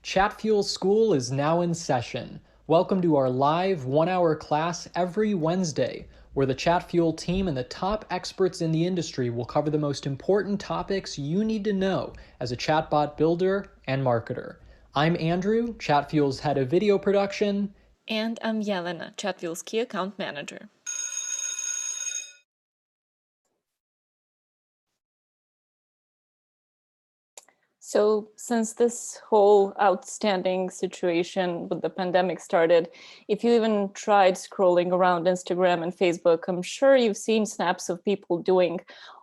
Chatfuel School is now in session. Welcome to our live 1-hour class every Wednesday, where the Chatfuel team and the top experts in the industry will cover the most important topics you need to know as a chatbot builder and marketer. I'm Andrew, Chatfuel's head of video production. And I'm Yelena, Chatfuel's key account manager. So since this whole outstanding situation with the pandemic started, if you even tried scrolling around Instagram and Facebook, I'm sure you've seen snaps of people doing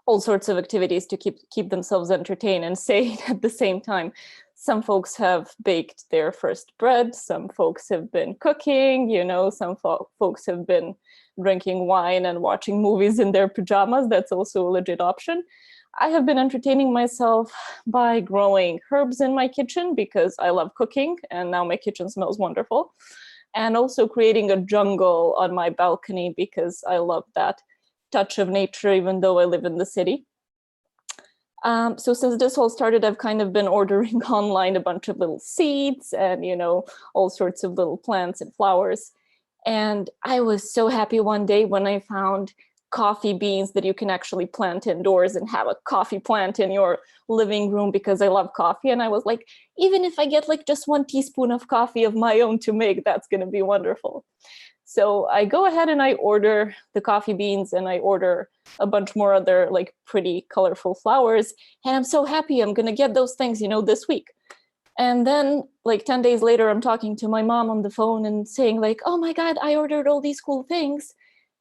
all sorts of activities to keep themselves entertained and sane at the same time. Some folks have baked their first bread, some folks have been cooking, some folks have been drinking wine and watching movies in their pajamas. That's also a legit option. I have been entertaining myself by growing herbs in my kitchen because I love cooking and now my kitchen smells wonderful. And also creating a jungle on my balcony because I love that touch of nature, even though I live in the city. So since this all started, I've kind of been ordering online a bunch of little seeds and, all sorts of little plants and flowers. And I was so happy one day when I found coffee beans that you can actually plant indoors and have a coffee plant in your living room because I love coffee. And I was like, even if I get like just 1 teaspoon of coffee of my own to make, that's going to be wonderful. So I go ahead and I order the coffee beans and I order a bunch more other like pretty colorful flowers. And I'm so happy I'm going to get those things, this week. And then like 10 days later, I'm talking to my mom on the phone and saying like, oh my God, I ordered all these cool things.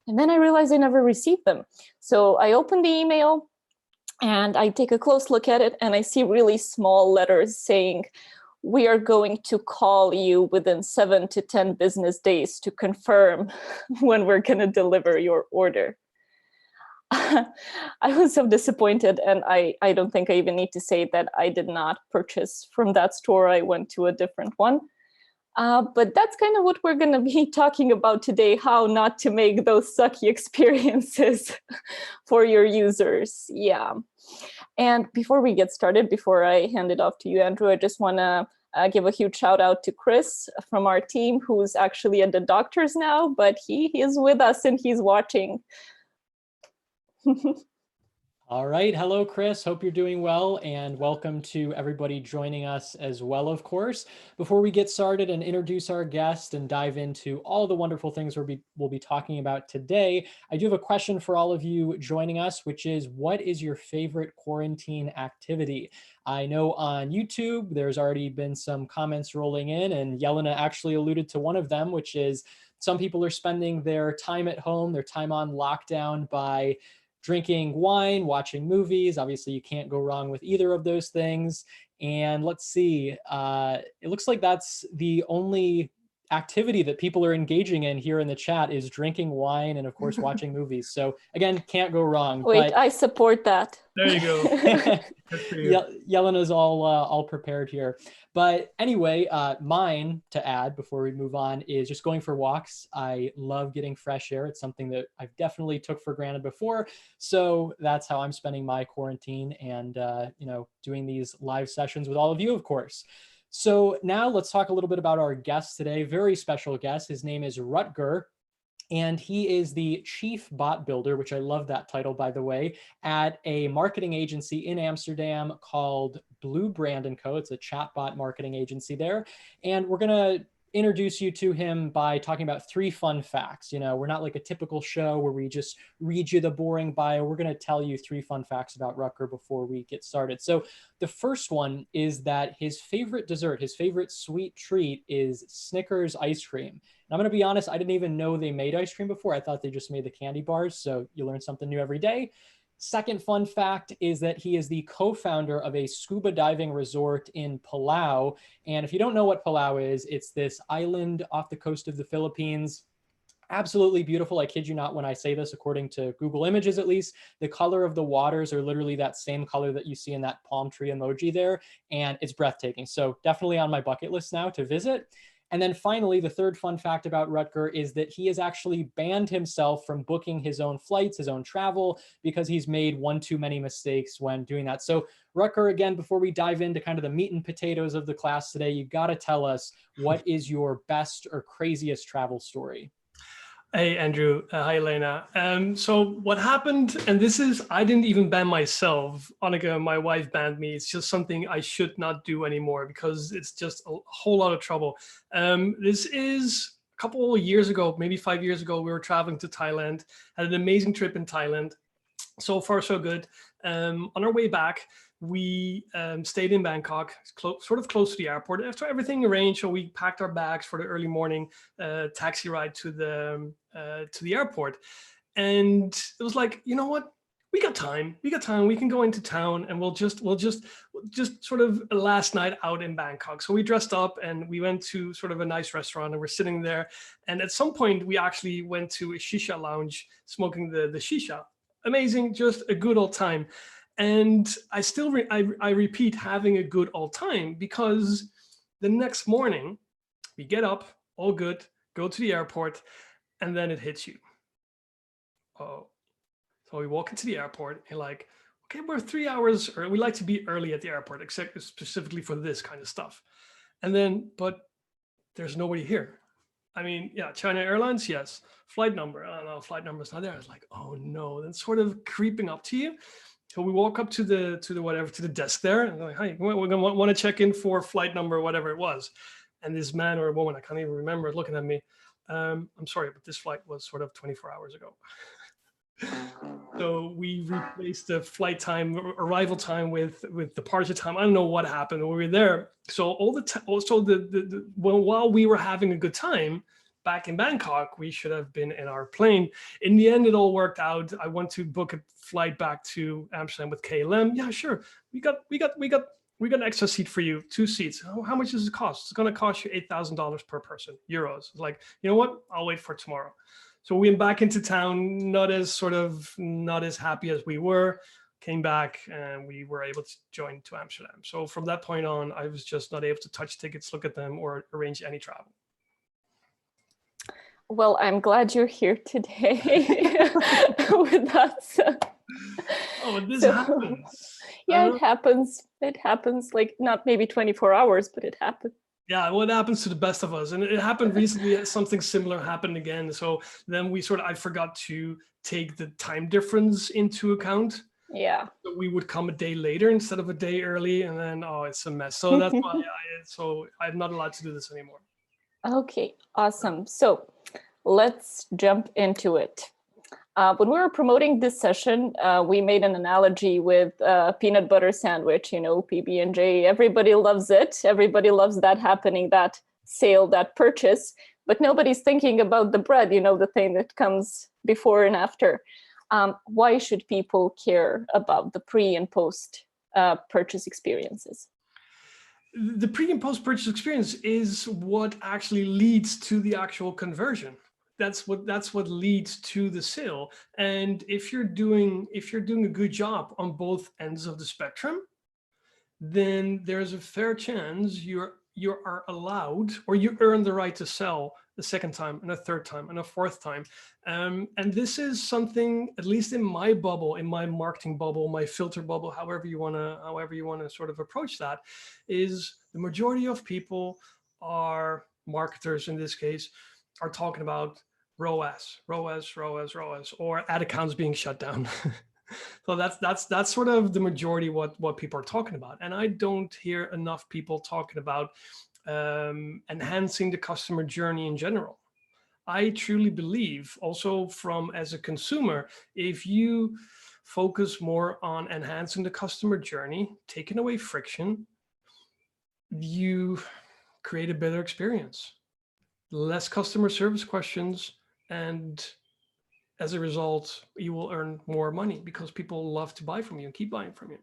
And then I realized I never received them. So I open the email and I take a close look at it and I see really small letters saying, we are going to call you within 7 to 10 business days to confirm when we're going to deliver your order. I was so disappointed, and I don't think I even need to say that I did not purchase from that store. I went to a different one. But that's kind of what we're going to be talking about today, how not to make those sucky experiences for your users. Yeah. And before we get started, before I hand it off to you, Andrew, I just want to give a huge shout out to Chris from our team, who's actually at the doctor's now, but he is with us and he's watching. All right. Hello, Chris. Hope you're doing well, and welcome to everybody joining us as well, of course. Before we get started and introduce our guest and dive into all the wonderful things we'll be talking about today, I do have a question for all of you joining us, which is, what is your favorite quarantine activity? I know on YouTube, there's already been some comments rolling in, and Yelena actually alluded to one of them, which is some people are spending their time at home, their time on lockdown by drinking wine, watching movies. Obviously, you can't go wrong with either of those things. And let's see, it looks like that's the only activity that people are engaging in here in the chat is drinking wine and, of course, watching movies. So again, can't go wrong. Wait, but I support that. There you go. Good for you. Yelena's all prepared here. But anyway, mine to add before we move on is just going for walks. I love getting fresh air. It's something that I've definitely took for granted before. So that's how I'm spending my quarantine and, doing these live sessions with all of you, of course. So now let's talk a little bit about our guest today. Very special guest. His name is Rutger. And he is the chief bot builder, which I love that title, by the way, at a marketing agency in Amsterdam called Blue Brand & Co. It's a chatbot marketing agency there. And we're going to introduce you to him by talking about 3 fun facts. We're not like a typical show where we just read you the boring bio. We're going to tell you 3 fun facts about Rutger before we get started. So the first one is that his favorite dessert, his favorite sweet treat is Snickers ice cream. And I'm going to be honest, I didn't even know they made ice cream before. I thought they just made the candy bars. So you learn something new every day. Second fun fact is that he is the co-founder of a scuba diving resort in Palau. And if you don't know what Palau is, it's this island off the coast of the Philippines. Absolutely beautiful. I kid you not when I say this, according to Google Images at least. The color of the waters are literally that same color that you see in that palm tree emoji there. And it's breathtaking. So definitely on my bucket list now to visit. And then finally, the third fun fact about Rutger is that he has actually banned himself from booking his own flights, his own travel, because he's made one too many mistakes when doing that. So Rutger, again, before we dive into kind of the meat and potatoes of the class today, you got to tell us, what is your best or craziest travel story? Hey, Andrew. Hi, Elena. So what happened, and this is, I didn't even ban myself. Annika, my wife, banned me. It's just something I should not do anymore because it's just a whole lot of trouble. This is a couple of years ago, maybe 5 years ago, we were traveling to Thailand, had an amazing trip in Thailand. So far, so good. On our way back, we stayed in Bangkok, sort of close to the airport. After everything arranged, so we packed our bags for the early morning taxi ride to the airport. And it was like, you know what? We got time. We got time. We can go into town, and we'll just sort of a last night out in Bangkok. So we dressed up and we went to sort of a nice restaurant, and we're sitting there. And at some point, we actually went to a shisha lounge, smoking the shisha. Amazing, just a good old time. And I still, I repeat, having a good old time, because the next morning we get up, all good, go to the airport, and then it hits you. Oh, so we walk into the airport and like, okay, we're 3 hours early. We like to be early at the airport, except specifically for this kind of stuff. And then, but there's nobody here. I mean, yeah, China Airlines, yes. Flight number, I don't know, flight number's not there. I was like, oh no, that's sort of creeping up to you. So we walk up to the desk there, and like, hi, we're gonna want to check in for flight number, whatever it was. And this man or woman, I can't even remember, looking at me. I'm sorry, but this flight was sort of 24 hours ago. So we replaced the flight time, arrival time with departure time. I don't know what happened when we were there. So all the time, also while we were having a good time back in Bangkok, we should have been in our plane. In the end, it all worked out. I want to book a flight back to Amsterdam with KLM. Yeah, sure. We got an extra seat for you, 2 seats. How much does it cost? It's going to cost you $8,000 per person, euros. It's like, you know what? I'll wait for tomorrow. So we went back into town, not as happy as we were, came back, and we were able to join to Amsterdam. So from that point on, I was just not able to touch tickets, look at them, or arrange any travel. Well, I'm glad you're here today with us. Oh, this happens. Yeah, it happens. It happens, like not maybe 24 hours, but it happens. Yeah, well, it happens to the best of us. And it happened recently, something similar happened again. So then I forgot to take the time difference into account. Yeah. So we would come a day later instead of a day early, and then, oh, it's a mess. So that's why I'm not allowed to do this anymore. Okay, awesome. So let's jump into it. When we were promoting this session, we made an analogy with peanut butter sandwich, PB&J. Everybody loves it. Everybody loves that happening, that sale, that purchase, but nobody's thinking about the bread, the thing that comes before and after. Why should people care about the pre and post purchase experiences? The pre and post purchase experience is what actually leads to the actual conversion. That's what leads to the sale. And if you're doing a good job on both ends of the spectrum, then there's a fair chance you are allowed, or you earn the right to sell the second time and a third time and a fourth time. And this is something, at least in my bubble, in my marketing bubble, my filter bubble, however you wanna sort of approach that, is the majority of people are marketers in this case, are talking about ROAS, or ad accounts being shut down. So that's sort of the majority what people are talking about. And I don't hear enough people talking about enhancing the customer journey in general. I truly believe, also as a consumer, if you focus more on enhancing the customer journey, taking away friction, you create a better experience, less customer service questions, and as a result, you will earn more money because people love to buy from you and keep buying from you.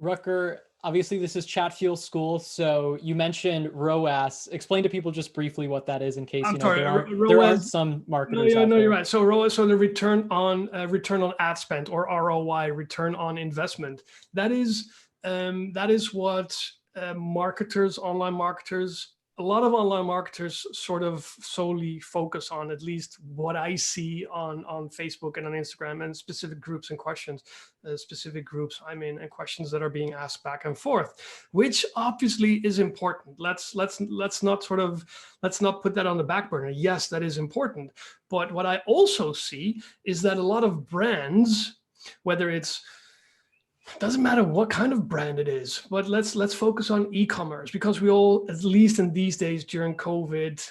Rutger, obviously this is Chatfuel School, so you mentioned ROAS. Explain to people just briefly what that is, in case there aren't some marketers out there. You're right. So ROAS, so the return on ad spend, or ROI, return on investment. That is what marketers, online marketers, a lot of online marketers sort of solely focus on, at least what I see on Facebook and on Instagram, and specific groups and questions, specific groups I'm in, and questions that are being asked back and forth, which obviously is important. Let's not put that on the back burner. Yes, that is important. But what I also see is that a lot of brands, whether doesn't matter what kind of brand it is, but let's focus on e-commerce, because we all, at least in these days during COVID,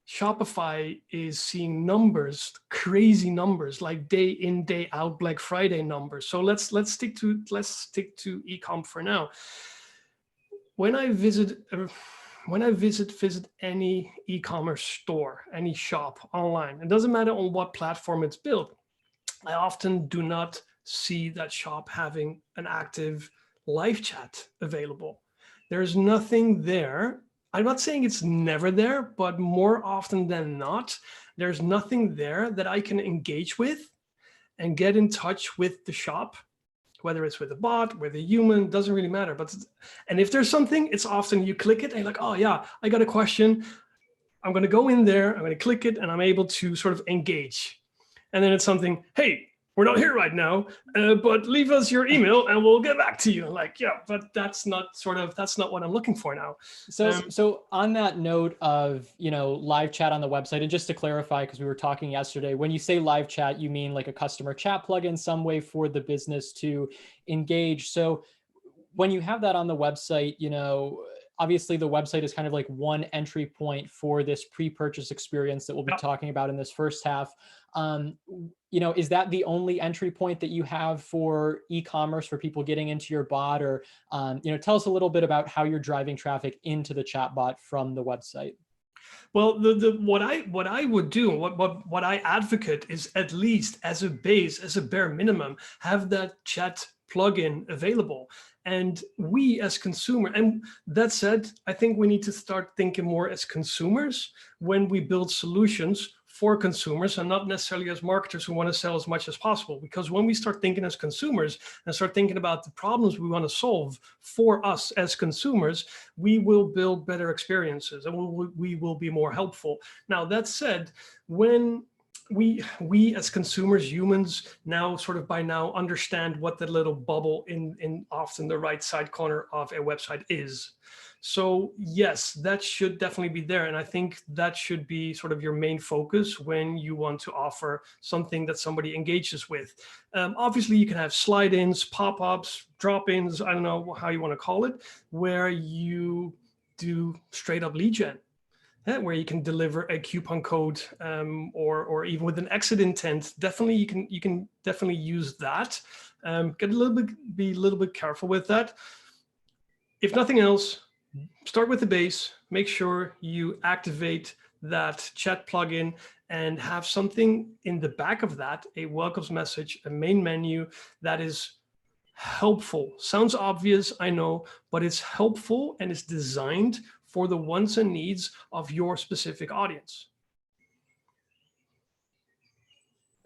Shopify is seeing numbers, crazy numbers, like day in, day out Black Friday numbers. So let's stick to e-com for now. When I visit any e-commerce store, any shop online, it doesn't matter on what platform it's built, I often do not see that shop having an active live chat available. There's nothing there. I'm not saying it's never there, but more often than not, there's nothing there that I can engage with and get in touch with the shop, whether it's with a bot, with a human, doesn't really matter. And if there's something, it's often you click it and you're like, oh yeah, I got a question. I'm going to go in there, I'm going to click it, and I'm able to sort of engage. And then it's something, hey, we're not here right now, but leave us your email and we'll get back to you. Like, yeah, but that's not what I'm looking for now. So on that note of, live chat on the website, and just to clarify, because we were talking yesterday, when you say live chat, you mean like a customer chat plugin, some way for the business to engage. So when you have that on the website, obviously the website is kind of like one entry point for this pre-purchase experience that we'll be talking about in this first half. Is that the only entry point that you have for e-commerce, for people getting into your bot? Or, tell us a little bit about how you're driving traffic into the chatbot from the website. Well, what I would do, what I advocate is, at least as a base, as a bare minimum, have that chat plugin available. And we as consumer, and that said, I think we need to start thinking more as consumers when we build solutions for consumers, and not necessarily as marketers who want to sell as much as possible. Because when we start thinking as consumers and start thinking about the problems we want to solve for us as consumers, we will build better experiences and we will be more helpful. Now, that said, when we as consumers, humans, now sort of by now understand what the little bubble in often the right side corner of a website is. So yes, that should definitely be there. And I think that should be sort of your main focus when you want to offer something that somebody engages with. Obviously, you can have slide-ins, pop-ups, drop-ins, I don't know how you want to call it, where you do straight up lead gen. Where you can deliver a coupon code, or even with an exit intent. Definitely, you can definitely use that. Be a little bit careful with that. If nothing else, start with the base. Make sure you activate that chat plugin and have something in the back of that, a welcomes message, a main menu that is helpful. Sounds obvious, I know, but it's helpful and it's designed for the wants and needs of your specific audience.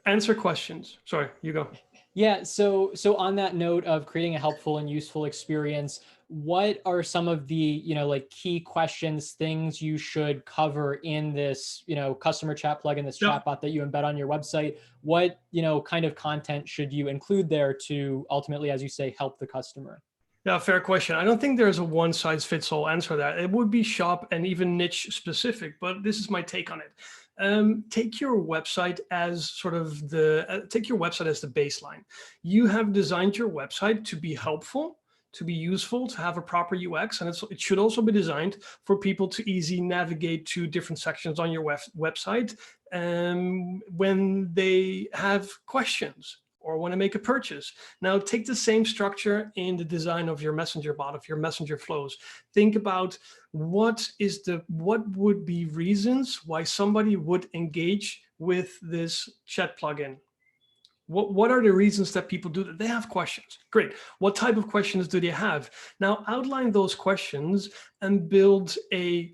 Answer questions. Sorry, you go. Yeah, so on that note of creating a helpful and useful experience, what are some of the, like key questions, things you should cover in this, customer chat plugin, this chatbot that you embed on your website? What, kind of content should you include there to ultimately, as you say, help the customer? Yeah, fair question. I don't think there's a one size fits all answer to that. It would be shop and even niche specific, but this is my take on it. Take your website as sort of take your website as the baseline. You have designed your website to be helpful, to be useful, to have a proper UX, and it should also be designed for people to easily navigate to different sections on your website when they have questions or want to make a purchase. Now, take the same structure in the design of your messenger bot, of your messenger flows. Think about what would be reasons why somebody would engage with this chat plugin. What are the reasons that people do that? They have questions. Great. What type of questions do they have? Now, outline those questions and build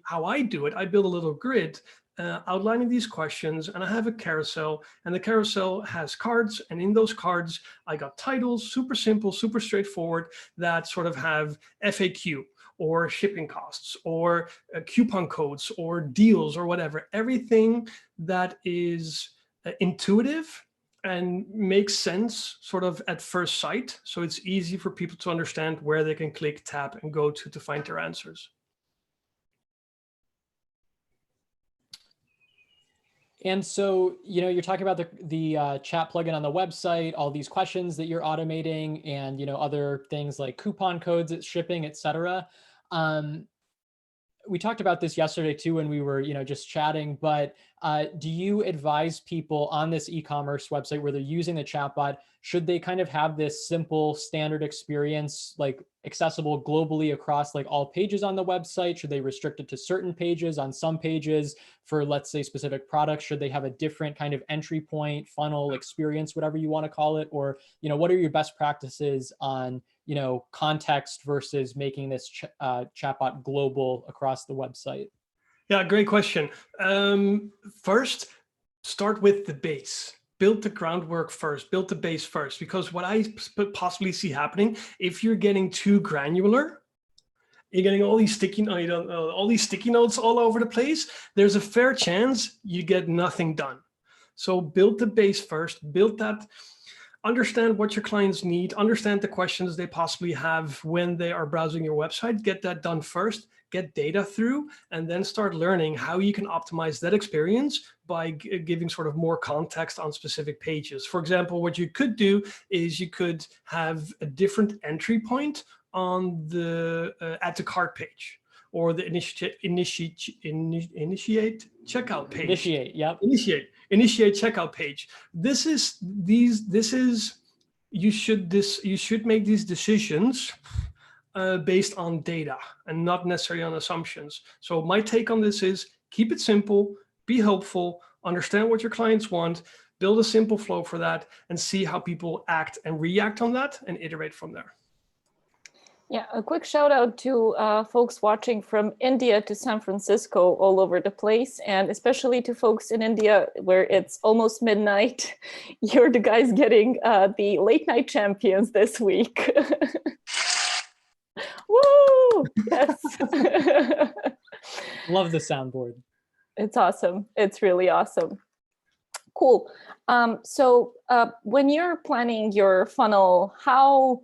how I do it, I build a little grid outlining these questions, and I have a carousel, and the carousel has cards, and in those cards, I got titles, super simple, super straightforward, that sort of have FAQ, or shipping costs, or coupon codes, or deals, or whatever. Everything that is intuitive and makes sense sort of at first sight. So it's easy for people to understand where they can click, tap, and go to find their answers. And so, you're talking about the chat plugin on the website, all these questions that you're automating, and other things like coupon codes, shipping, etc. We talked about this yesterday too when we were just chatting, but do you advise people on this e-commerce website where they're using the chatbot, should they kind of have this simple standard experience, like accessible globally across like all pages on the website? Should they restrict it to certain pages? On some pages for, let's say, specific products, should they have a different kind of entry point, funnel, experience, whatever you want to call it? Or what are your best practices on context versus making this chatbot global across the website? Yeah, great question. First, start with the base. Build the groundwork first, build the base first, because what I possibly see happening, if you're getting too granular, you're getting all these sticky notes all over the place, there's a fair chance you get nothing done. So build the base first, build that. Understand what your clients need, understand the questions they possibly have when they are browsing your website, get that done first, get data through, and then start learning how you can optimize that experience by giving sort of more context on specific pages. For example, what you could do is you could have a different entry point on the add to cart page, or the initiate checkout page. Initiate checkout page. You should make these decisions based on data and not necessarily on assumptions. So my take on this is keep it simple, be helpful, understand what your clients want, build a simple flow for that, and see how people act and react on that, and iterate from there. Yeah, a quick shout out to folks watching from India to San Francisco, all over the place, and especially to folks in India where it's almost midnight. You're the guys getting the late night champions this week. Woo! Yes. Love the soundboard. It's awesome. It's really awesome. Cool. So when you're planning your funnel, how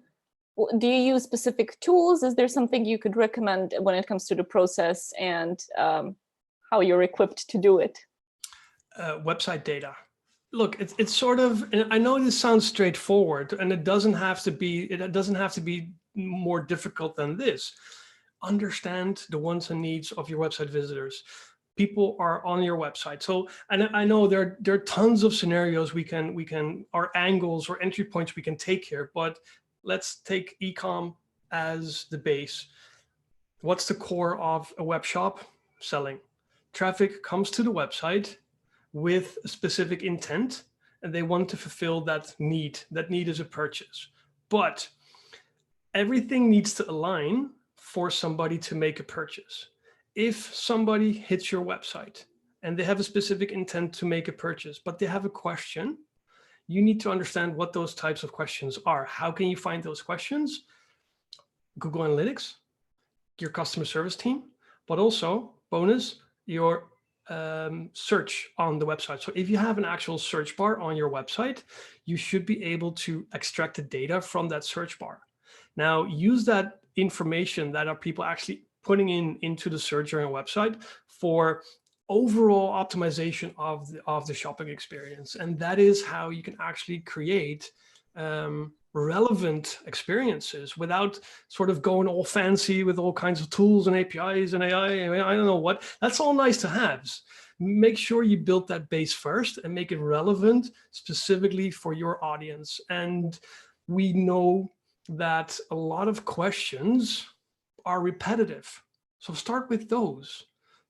do you use specific tools? Is there something you could recommend when it comes to the process and how you're equipped to do it? Website data. Look, it's sort of, and I know this sounds straightforward, and it doesn't have to be more difficult than this. Understand the wants and needs of your website visitors. People are on your website. So, and I know there are tons of scenarios we can, or angles or entry points we can take here, but let's take e-com as the base. What's the core of a web shop? Selling. Traffic comes to the website with a specific intent, and they want to fulfill that need. That need is a purchase. But everything needs to align for somebody to make a purchase. If somebody hits your website and they have a specific intent to make a purchase, but they have a question, you need to understand what those types of questions are. How can you find those questions? Google Analytics, your customer service team, but also, bonus, your search on the website. So if you have an actual search bar on your website, you should be able to extract the data from that search bar. Now, use that information that are people actually putting into the search on your website for overall optimization of the shopping experience. And that is how you can actually create relevant experiences without sort of going all fancy with all kinds of tools and APIs and AI. I don't know what. That's all nice to haves. Make sure you build that base first and make it relevant specifically for your audience. And we know that a lot of questions are repetitive. So start with those.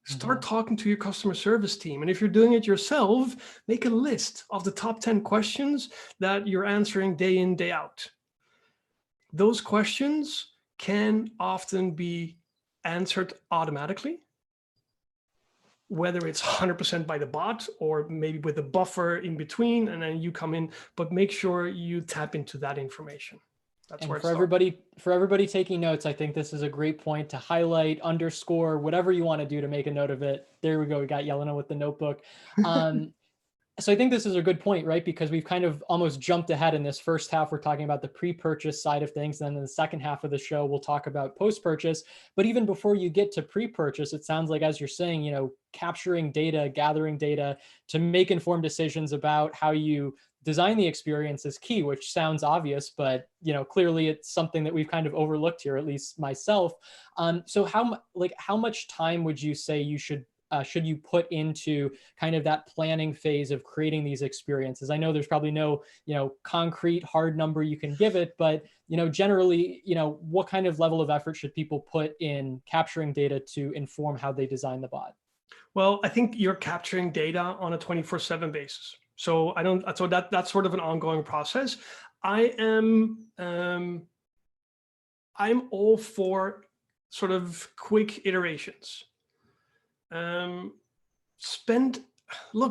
Start talking to your customer service team. And if you're doing it yourself, make a list of the top 10 questions that you're answering day in, day out. Those questions can often be answered automatically. whether it's 100% by the bot or maybe with a buffer in between, and then you come in, but make sure you tap into that information. That's and where for everybody taking notes, I think this is a great point to highlight, underscore, whatever you want to do to make a note of it. There we go. We got Yelena with the notebook. So I think this is a good point, right? Because we've kind of almost jumped ahead in this first half. We're talking about the pre-purchase side of things. And then in the second half of the show, we'll talk about post-purchase. But even before you get to pre-purchase, it sounds like, as you're saying, you know, capturing data, gathering data to make informed decisions about how you design the experience is key, which sounds obvious, but, you know, clearly it's something that we've kind of overlooked here, at least myself. So how much time would you say you should you put into kind of that planning phase of creating these experiences? I know there's probably no, you know, concrete hard number you can give it, but, you know, generally, you know, what kind of level of effort should people put in capturing data to inform how they design the bot? Well, I think you're capturing data on a 24/7 basis. So that's sort of an ongoing process. I'm all for sort of quick iterations. Look,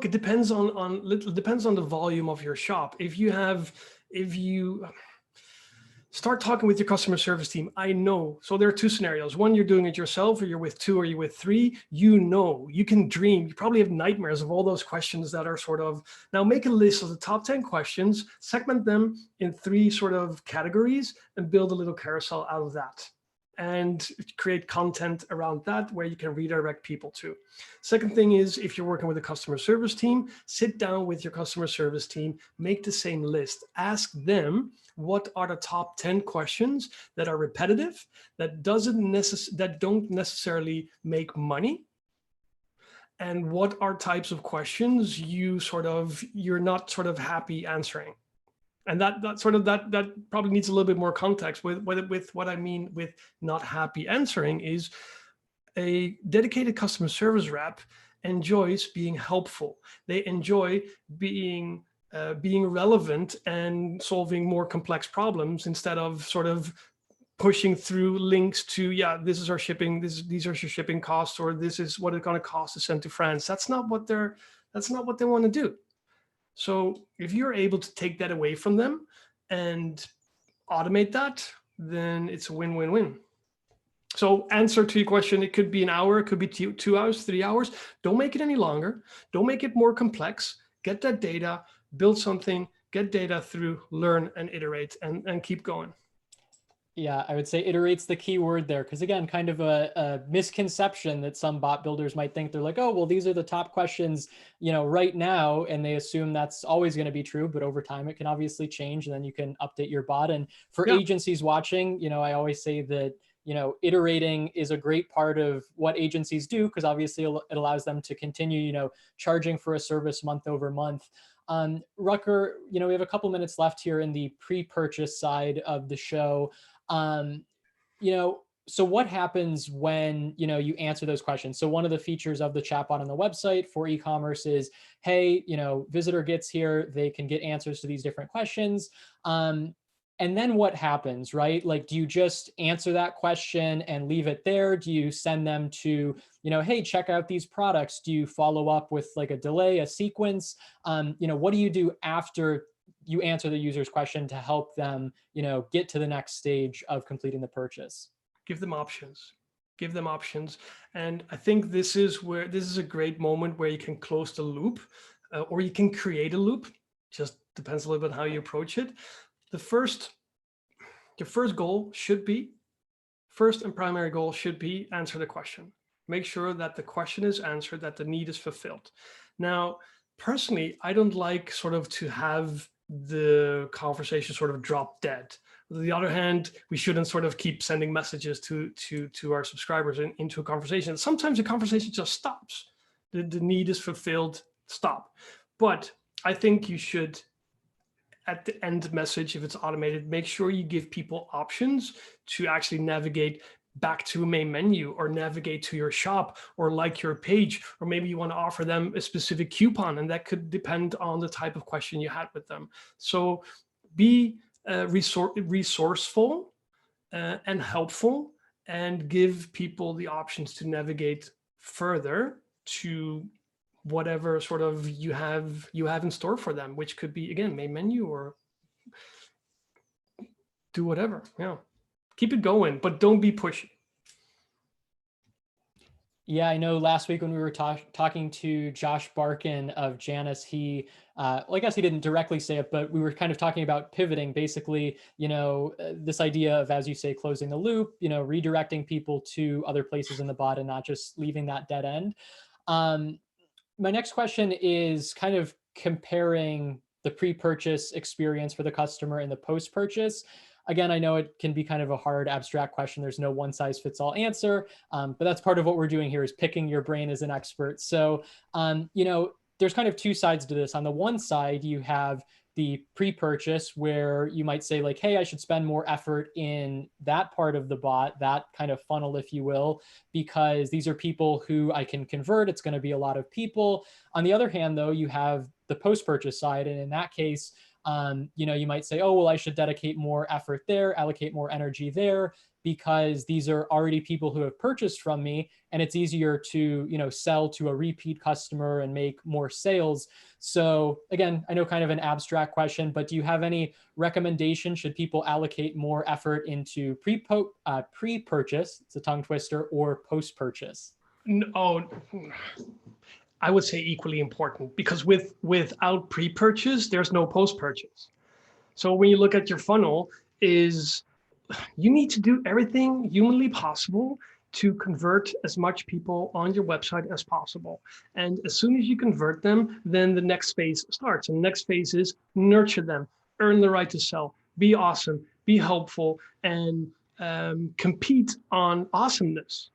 it depends on the volume of your shop. If you start talking with your customer service team, I know. So there are two scenarios. One, you're doing it yourself, or you're with two, or you're with three. You know, you can dream. You probably have nightmares of all those questions that are sort of, now make a list of the top 10 questions, segment them in 3 sort of categories, and build a little carousel out of that. And create content around that where you can redirect people to. Second thing is, if you're working with a customer service team, sit down with your customer service team, make the same list, ask them what are the top 10 questions that are repetitive, that don't necessarily make money, and what are types of questions you're not sort of happy answering. And that probably needs a little bit more context with what I mean with not happy answering is a dedicated customer service rep enjoys being helpful. They enjoy being relevant and solving more complex problems instead of sort of pushing through links to, yeah, this is our shipping, these are your shipping costs, or this is what it's going to cost to send to France. That's not what they want to do. So if you're able to take that away from them and automate that, then it's a win-win-win. So answer to your question, it could be an hour, it could be 2 hours, 3 hours. Don't make it any longer. Don't make it more complex. Get that data, build something, get data through, learn and iterate and keep going. Yeah, I would say iterate's the key word there, because again, kind of a misconception that some bot builders might think. They're like, oh, well, these are the top questions, you know, right now, and they assume that's always going to be true. But over time, it can obviously change, and then you can update your bot. And for agencies watching, you know, I always say that, you know, iterating is a great part of what agencies do, because obviously it allows them to continue, you know, charging for a service month over month. Rutger, you know, we have a couple minutes left here in the pre-purchase side of the show. You know, so what happens when, you know, you answer those questions? So one of the features of the chatbot on the website for e-commerce is, hey, you know, visitor gets here, they can get answers to these different questions. And then what happens, right? Like, do you just answer that question and leave it there? Do you send them to, you know, hey, check out these products? Do you follow up with like a delay, a sequence? You know, what do you do after you answer the user's question to help them, you know, get to the next stage of completing the purchase? Give them options. Give them options. And I think this is a great moment where you can close the loop, or you can create a loop. Just depends a little bit how you approach it. Your first and primary goal should be answer the question. Make sure that the question is answered, that the need is fulfilled. Now, personally, I don't like sort of to have the conversation sort of drop dead. On the other hand, we shouldn't sort of keep sending messages to our subscribers into a conversation. Sometimes the conversation just stops. The need is fulfilled, stop. But I think you should, at the end message, if it's automated, make sure you give people options to actually navigate back to a main menu, or navigate to your shop, or like your page, or maybe you want to offer them a specific coupon, and that could depend on the type of question you had with them. So be resourceful and helpful, and give people the options to navigate further to whatever sort of you have in store for them, which could be, again, main menu or do whatever. Yeah, keep it going, but don't be pushy. Yeah, I know last week when we were talking to Josh Barkin of Janus, he, well, I guess he didn't directly say it, but we were kind of talking about pivoting, basically, this idea of, as you say, closing the loop, redirecting people to other places in the bot and not just leaving that dead end. My next question is kind of comparing the pre-purchase experience for the customer and the post-purchase. Again, I know it can be kind of a hard, abstract question. There's no one size fits all answer, but that's part of what we're doing here is picking your brain as an expert. So, there's kind of two sides to this. On the one side, you have the pre-purchase where you might say like, hey, I should spend more effort in that part of the bot, that kind of funnel, if you will, because these are people who I can convert. It's going to be a lot of people. On the other hand, though, you have the post-purchase side. And in that case, you might say, oh, well, I should dedicate more effort there, allocate more energy there, because these are already people who have purchased from me, and it's easier to, sell to a repeat customer and make more sales. So again, I know kind of an abstract question, but do you have any recommendation? Should people allocate more effort into pre-purchase, it's a tongue twister, or post-purchase? No, I would say equally important, because without pre-purchase, there's no post-purchase. So when you look at your funnel, you need to do everything humanly possible to convert as much people on your website as possible. And as soon as you convert them, then the next phase starts. And the next phase is nurture them, earn the right to sell, be awesome, be helpful, and compete on awesomeness.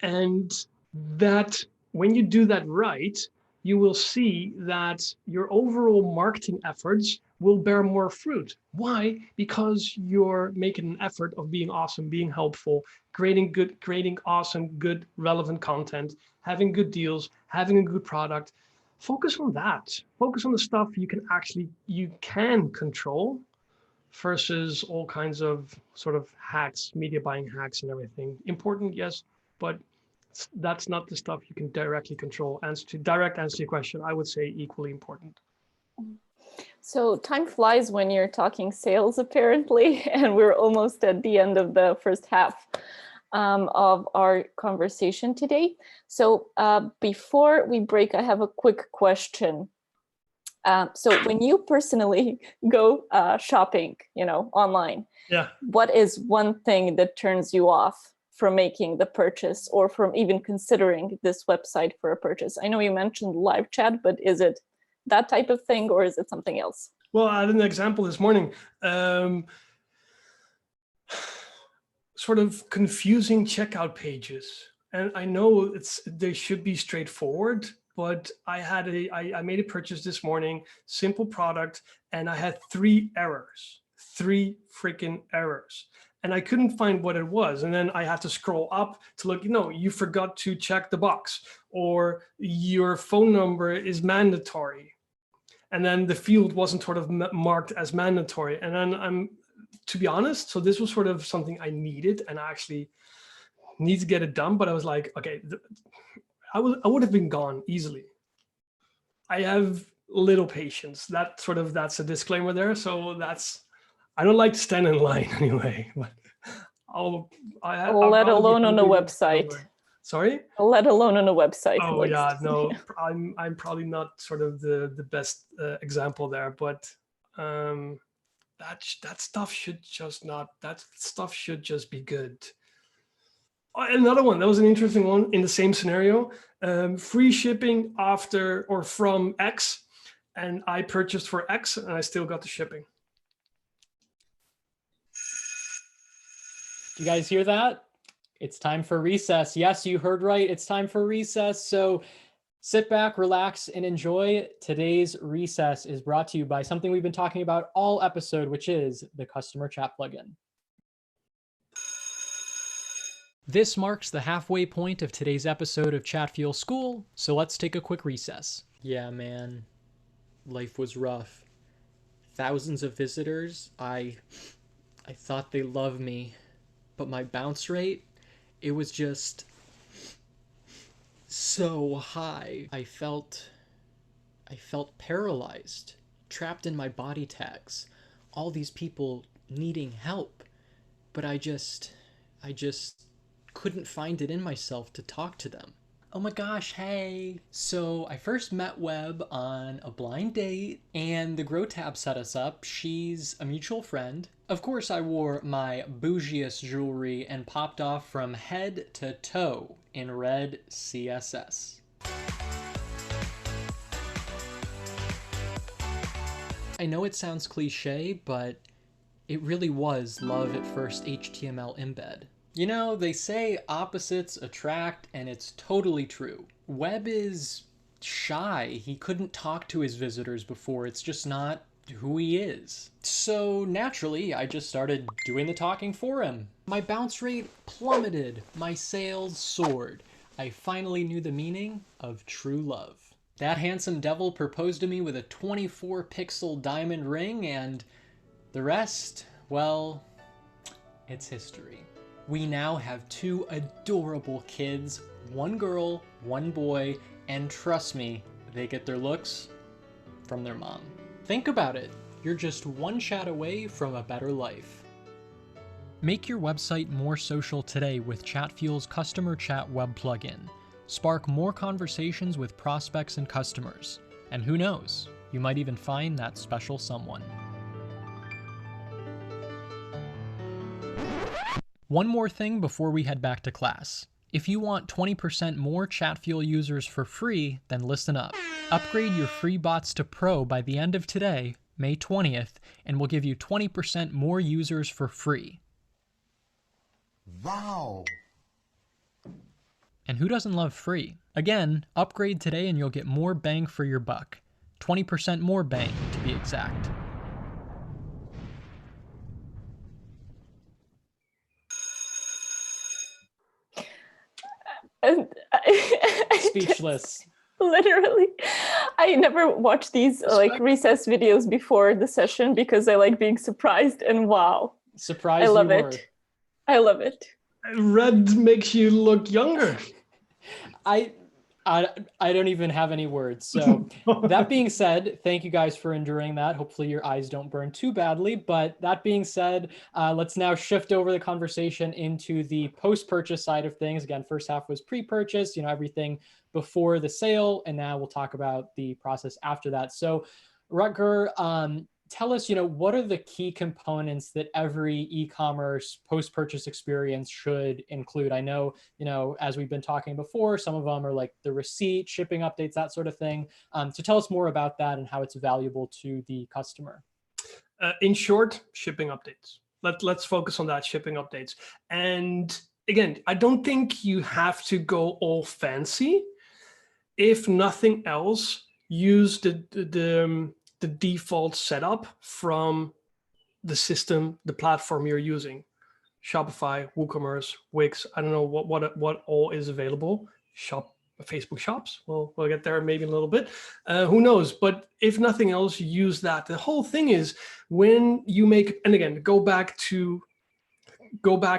And that when you do that right, you will see that your overall marketing efforts will bear more fruit. Why? Because you're making an effort of being awesome, being helpful, creating awesome, good, relevant content, having good deals, having a good product. Focus on that. Focus on the stuff you can control, versus all kinds of sort of hacks, media buying hacks and everything. Important, yes, but that's not the stuff you can directly control. Direct answer to your question, I would say equally important. So time flies when you're talking sales, apparently, and we're almost at the end of the first half of our conversation today. So before we break, I have a quick question. So when you personally go shopping, online, yeah, what is one thing that turns you off from making the purchase or from even considering this website for a purchase? I know you mentioned live chat, but is it that type of thing or is it something else? Well, I had an example this morning. Sort of confusing checkout pages. And I know they should be straightforward, but I made a purchase this morning, simple product, and I had 3 errors, 3 freaking errors. And I couldn't find what it was. And then I had to scroll up to look, you forgot to check the box, or your phone number is mandatory. And then the field wasn't sort of marked as mandatory. And then to be honest, so this was sort of something I needed, and I actually need to get it done. But I was like, okay, I would have been gone easily. I have little patience. That's a disclaimer there. So I don't like to stand in line anyway. But let alone on a website. Sorry? Let alone on a website. Oh yeah, no, I'm probably not sort of the best example there, but that stuff should just be good. Another one, that was an interesting one in the same scenario. Free shipping after or from X, and I purchased for X and I still got the shipping. Do you guys hear that? It's time for recess. Yes, you heard right. It's time for recess. So sit back, relax, and enjoy. Today's recess is brought to you by something we've been talking about all episode, which is the customer chat plugin. This marks the halfway point of today's episode of Chatfuel School, so let's take a quick recess. Yeah, man. Life was rough. Thousands of visitors. I thought they loved me, but my bounce rate, it was just so high. I felt paralyzed, trapped in my body tags. All these people needing help, but I just couldn't find it in myself to talk to them. Oh my gosh, hey. So I first met Webb on a blind date, and the Grow Tab set us up. She's a mutual friend. Of course, I wore my bougiest jewelry and popped off from head to toe in red CSS. I know it sounds cliche, but it really was love at first HTML embed. You know, they say opposites attract, and it's totally true. Webb is shy. He couldn't talk to his visitors before. It's just not who he is. So naturally, I just started doing the talking for him. My bounce rate plummeted. My sales soared. I finally knew the meaning of true love. That handsome devil proposed to me with a 24-pixel diamond ring, and the rest, well, it's history. We now have 2 adorable kids, 1 girl, 1 boy, and trust me, they get their looks from their mom. Think about it. You're just 1 chat away from a better life. Make your website more social today with Chatfuel's Customer Chat web plugin. Spark more conversations with prospects and customers. And who knows, you might even find that special someone. One more thing before we head back to class. If you want 20% more Chatfuel users for free, then listen up. Upgrade your free bots to Pro by the end of today, May 20th, and we'll give you 20% more users for free. Wow! And who doesn't love free? Again, upgrade today and you'll get more bang for your buck. 20% more bang, to be exact. Speechless. Literally, I never watched these like recess videos before the session because I like being surprised, and wow. Surprised I love you it. were. I love it. Red makes you look younger. I don't even have any words. So that being said, thank you guys for enduring that. Hopefully your eyes don't burn too badly. But that being said, let's now shift over the conversation into the post-purchase side of things. Again, first half was pre-purchase, everything before the sale. And now we'll talk about the process after that. So Rutger, tell us, what are the key components that every e-commerce post-purchase experience should include? I know, as we've been talking before, some of them are like the receipt, shipping updates, that sort of thing. So tell us more about that and how it's valuable to the customer. In short, shipping updates. Let's focus on that, shipping updates. And again, I don't think you have to go all fancy. If nothing else, use the default setup from the system, the platform you're using. Shopify, WooCommerce, Wix, I don't know what all is available. Facebook shops, we'll get there maybe in a little bit. Who knows? But if nothing else, use that. The whole thing is when you make, and again, go back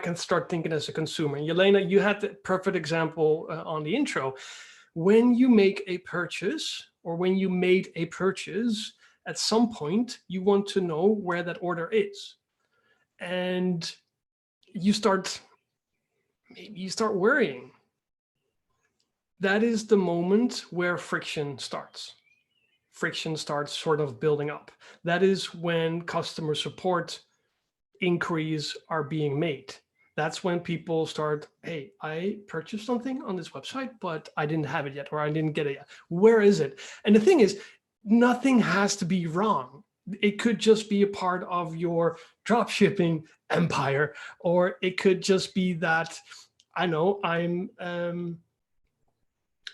and start thinking as a consumer. And Yelena, you had the perfect example on the intro. When you make a purchase or when you made a purchase, at some point, you want to know where that order is. And you start worrying. That is the moment where friction starts. Friction starts sort of building up. That is when customer support inquiries are being made. That's when people start, hey, I purchased something on this website, but I didn't have it yet, or I didn't get it yet. Where is it? And the thing is, nothing has to be wrong. It could just be a part of your dropshipping empire, or it could just be that, I know, I'm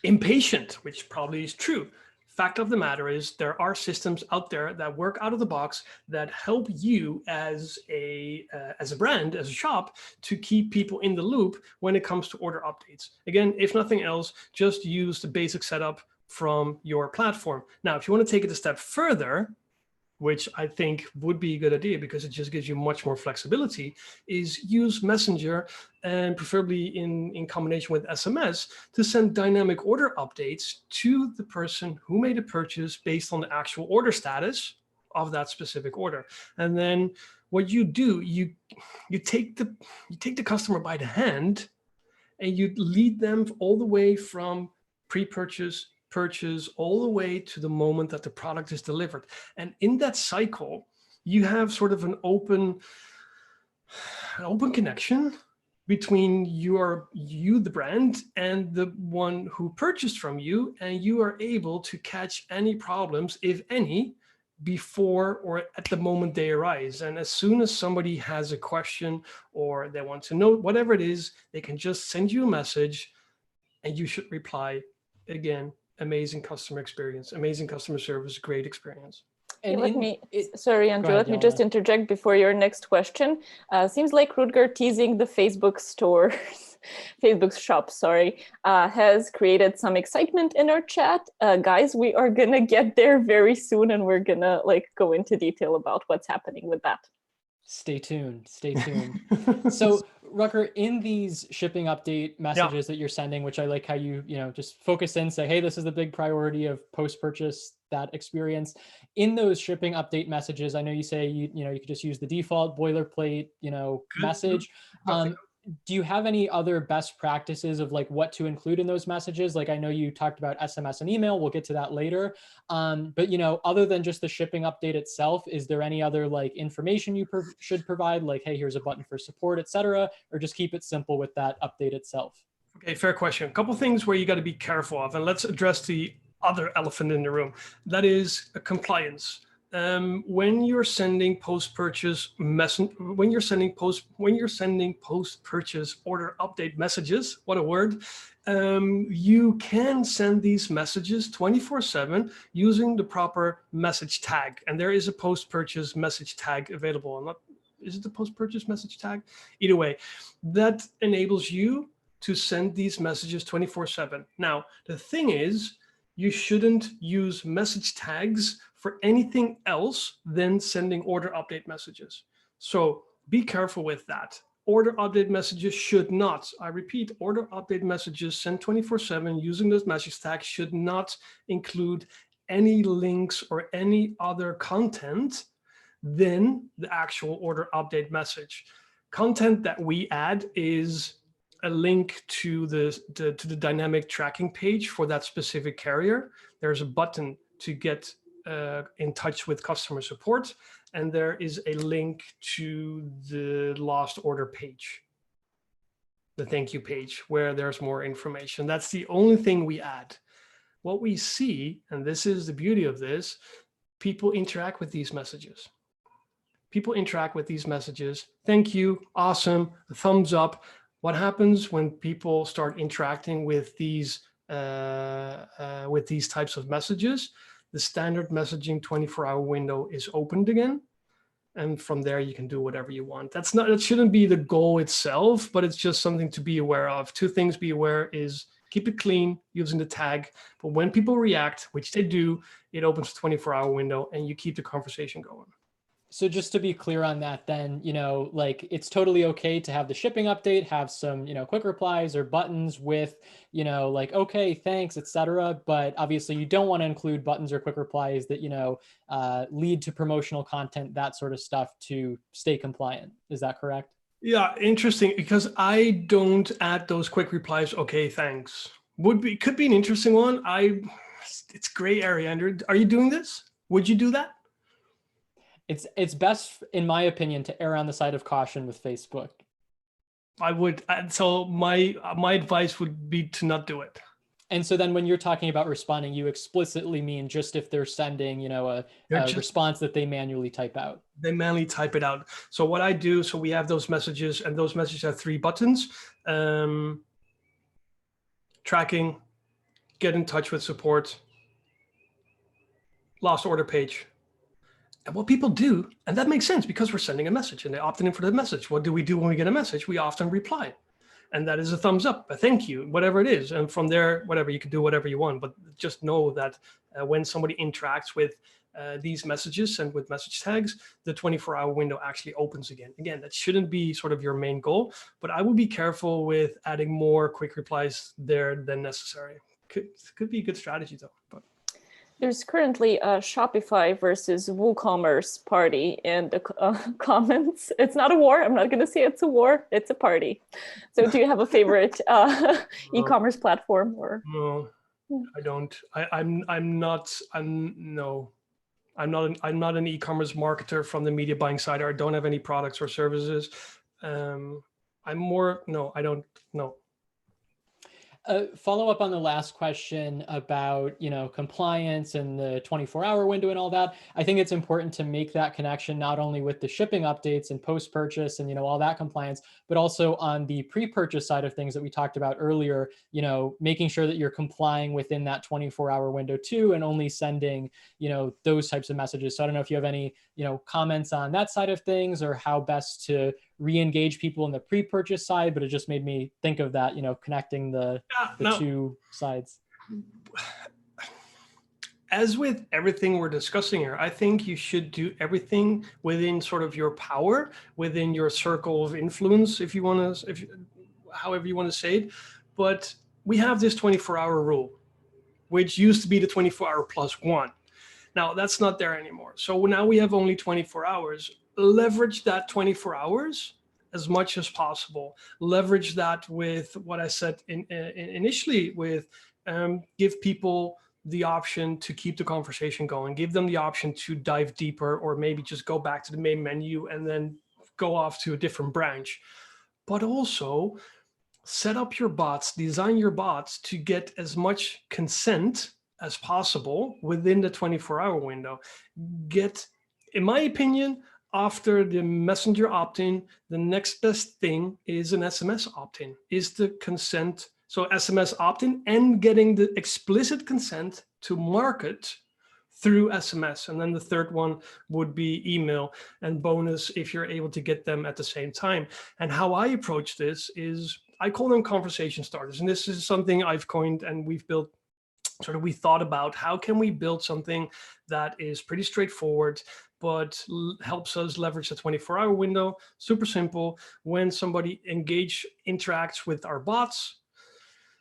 impatient, which probably is true. Fact of the matter is there are systems out there that work out of the box that help you as a brand, as a shop, to keep people in the loop when it comes to order updates. Again, if nothing else, just use the basic setup from your platform. Now, if you want to take it a step further, which I think would be a good idea because it just gives you much more flexibility, is use Messenger, and preferably in combination with SMS, to send dynamic order updates to the person who made a purchase based on the actual order status of that specific order. And then what you do, you take the customer by the hand and you lead them all the way from pre-purchase, purchase, all the way to the moment that the product is delivered. And in that cycle, you have sort of an open connection between you, the brand, and the one who purchased from you, and you are able to catch any problems, if any, before or at the moment they arise. And as soon as somebody has a question or they want to know whatever it is, they can just send you a message and you should reply. Again, amazing customer experience, amazing customer service, great experience. And sorry, Andrew, let me just interject before your next question. Seems like Rutger teasing the Facebook store, Facebook shop, has created some excitement in our chat. Guys, we are gonna get there very soon, and we're gonna go into detail about what's happening with that. Stay tuned, stay tuned. So Rutger, in these shipping update messages that you're sending, which I like how you just focus in, say, hey, this is the big priority of post-purchase, that experience. In those shipping update messages, I know you say you could just use the default boilerplate message. Do you have any other best practices of what to include in those messages? I know you talked about SMS and email, we'll get to that later. But other than just the shipping update itself, is there any other information you should provide? Hey, here's a button for support, etc., or just keep it simple with that update itself? Okay, fair question. A couple things where you got to be careful of, and let's address the other elephant in the room. That is compliance. When you're sending post-purchase when you're sending post-purchase order update messages, what a word, you can send these messages 24/7 using the proper message tag. And there is a post-purchase message tag available. Is it the post-purchase message tag? Either way, that enables you to send these messages 24/7. Now, the thing is, you shouldn't use message tags for anything else than sending order update messages. So be careful with that. Order update messages should not, I repeat, order update messages sent 24/7 using those message tags should not include any links or any other content than the actual order update message. Content that we add is a link to the dynamic tracking page for that specific carrier. There's a button to get in touch with customer support, and there is a link to the lost order page, the thank you page, where there's more information. That's the only thing we add. What we see, and this is the beauty of this, people interact with these messages. People interact with these messages. Thank you, awesome, thumbs up. What happens when people start interacting with these types of messages? The standard messaging 24-hour window is opened again, and from there you can do whatever you want. That shouldn't be the goal itself, but it's just something to be aware of. Two things to be aware is keep it clean using the tag, but when people react, which they do, it opens a 24-hour window and you keep the conversation going. So just to be clear on that, then, it's totally okay to have the shipping update, have some, quick replies or buttons with, okay, thanks, etc. But obviously you don't want to include buttons or quick replies that, lead to promotional content, that sort of stuff, to stay compliant. Is that correct? Yeah, interesting, because I don't add those quick replies. Okay, thanks. Could be an interesting one. It's gray area, Andrew. Are you doing this? Would you do that? It's best, in my opinion, to err on the side of caution with Facebook. I would. So my advice would be to not do it. And so then when you're talking about responding, you explicitly mean just if they're sending, a response that they manually type out. They manually type it out. So what I do, so we have those messages, and those messages have 3 buttons. Tracking, get in touch with support, lost order page. And what people do, and that makes sense because we're sending a message and they opted in for the message. What do we do when we get a message? We often reply. And that is a thumbs up, a thank you, whatever it is. And from there, whatever, you can do whatever you want. But just know that when somebody interacts with these messages and with message tags, the 24-hour window actually opens again. Again, that shouldn't be sort of your main goal, but I would be careful with adding more quick replies there than necessary. Could be a good strategy though. But there's currently a Shopify versus WooCommerce party in the comments. It's not a war. I'm not going to say it's a war. It's a party. So do you have a favorite e-commerce platform? Or no, I don't. I'm not an e-commerce marketer from the media buying side. I don't have any products or services. I'm more, no, I don't know. Follow up on the last question about, compliance and the 24-hour window and all that. I think it's important to make that connection not only with the shipping updates and post-purchase and, all that compliance, but also on the pre-purchase side of things that we talked about earlier, making sure that you're complying within that 24-hour window too, and only sending, those types of messages. So I don't know if you have any, comments on that side of things or how best to re-engage people in the pre-purchase side, but it just made me think of that, connecting the two sides. As with everything we're discussing here, I think you should do everything within sort of your power, within your circle of influence, if you want to, however you want to say it. But we have this 24-hour rule, which used to be the 24-hour plus one. Now that's not there anymore. So now we have only 24 hours. Leverage that 24 hours as much as possible. Leverage that with what I said initially with give people the option to keep the conversation going, give them the option to dive deeper, or maybe just go back to the main menu and then go off to a different branch. But also set up your bots, design your bots to get as much consent as possible within the 24-hour window. Get, in my opinion, after the messenger opt-in, the next best thing is an SMS opt-in, is the consent. So SMS opt-in and getting the explicit consent to market through SMS. And then the third one would be email, and bonus if you're able to get them at the same time. And how I approach this is I call them conversation starters. And this is something I've coined and we've built. Sort of we thought about how can we build something that is pretty straightforward, but helps us leverage the 24-hour window. Super simple. When somebody interacts with our bots,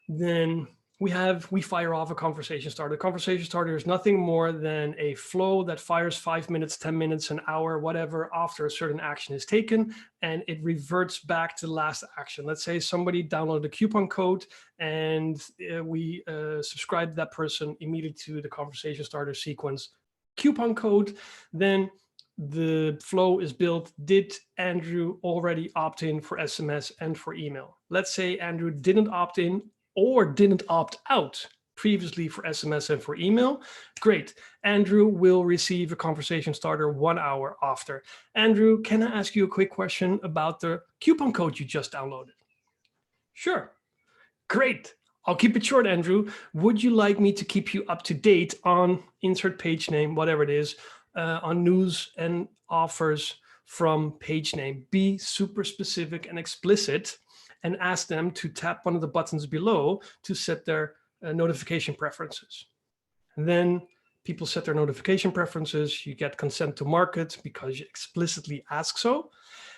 then we fire off a conversation starter. A conversation starter is nothing more than a flow that fires 5 minutes, 10 minutes, an hour, whatever, after a certain action is taken, and it reverts back to the last action. Let's say somebody downloaded a coupon code and we subscribe that person immediately to the conversation starter sequence coupon code. Then the flow is built. Did Andrew already opt in for SMS and for email? Let's say Andrew didn't opt in or didn't opt out previously for SMS and for email. Great. Andrew will receive a conversation starter 1 hour after. Andrew, can I ask you a quick question about the coupon code you just downloaded? Sure. Great. I'll keep it short, Andrew. Would you like me to keep you up to date on insert page name, whatever it is, on news and offers from page name? Be super specific and explicit, and ask them to tap one of the buttons below to set their notification preferences. And then people set their notification preferences. You get consent to market because you explicitly ask so.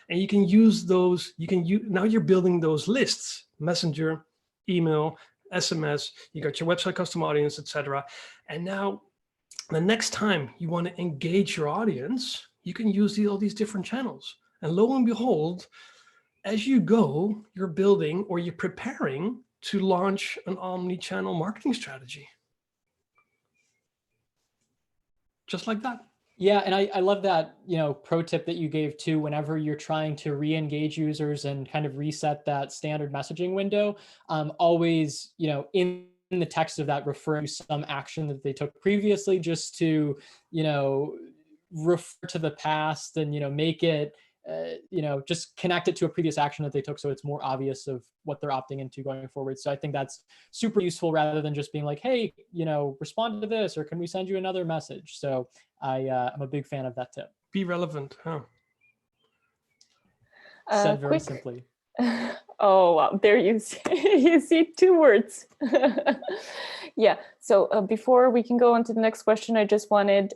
And you can use those, now you're building those lists, messenger, email, SMS, you got your website custom audience, etc. And now the next time you want to engage your audience, you can use all these different channels. And lo and behold, as you go, you're building or you're preparing to launch an omni-channel marketing strategy. Just like that. Yeah, and I love that, pro tip that you gave too, whenever you're trying to re-engage users and kind of reset that standard messaging window, always, in the text of that, refer to some action that they took previously, just to, refer to the past and, make it, just connect it to a previous action that they took, so it's more obvious of what they're opting into going forward. So I think that's super useful, rather than just being like, hey, respond to this, or can we send you another message? So I'm a big fan of that tip. Be relevant, huh? Said very simply. Oh, wow. There you see, you see 2 words. Yeah. So before we can go on to the next question, I just wanted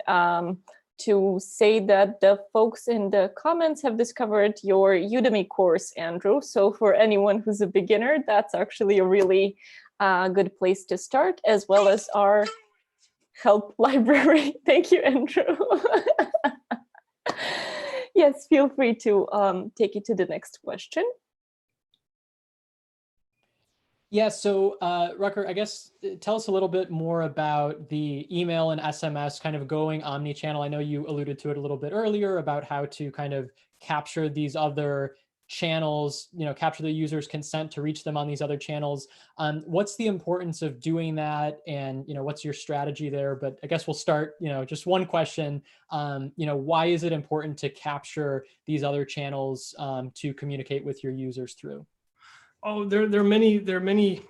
to say that the folks in the comments have discovered your Udemy course, Andrew. So for anyone who's a beginner, that's actually a really good place to start, as well as our help library. Thank you, Andrew. Yes, feel free to take it to the next question. Yeah, so Rutger, I guess tell us a little bit more about the email and SMS kind of going omni-channel. I know you alluded to it a little bit earlier about how to kind of capture these other channels, capture the user's consent to reach them on these other channels. What's the importance of doing that, and what's your strategy there? But I guess we'll start, just one question. Why is it important to capture these other channels to communicate with your users through? Oh, there are many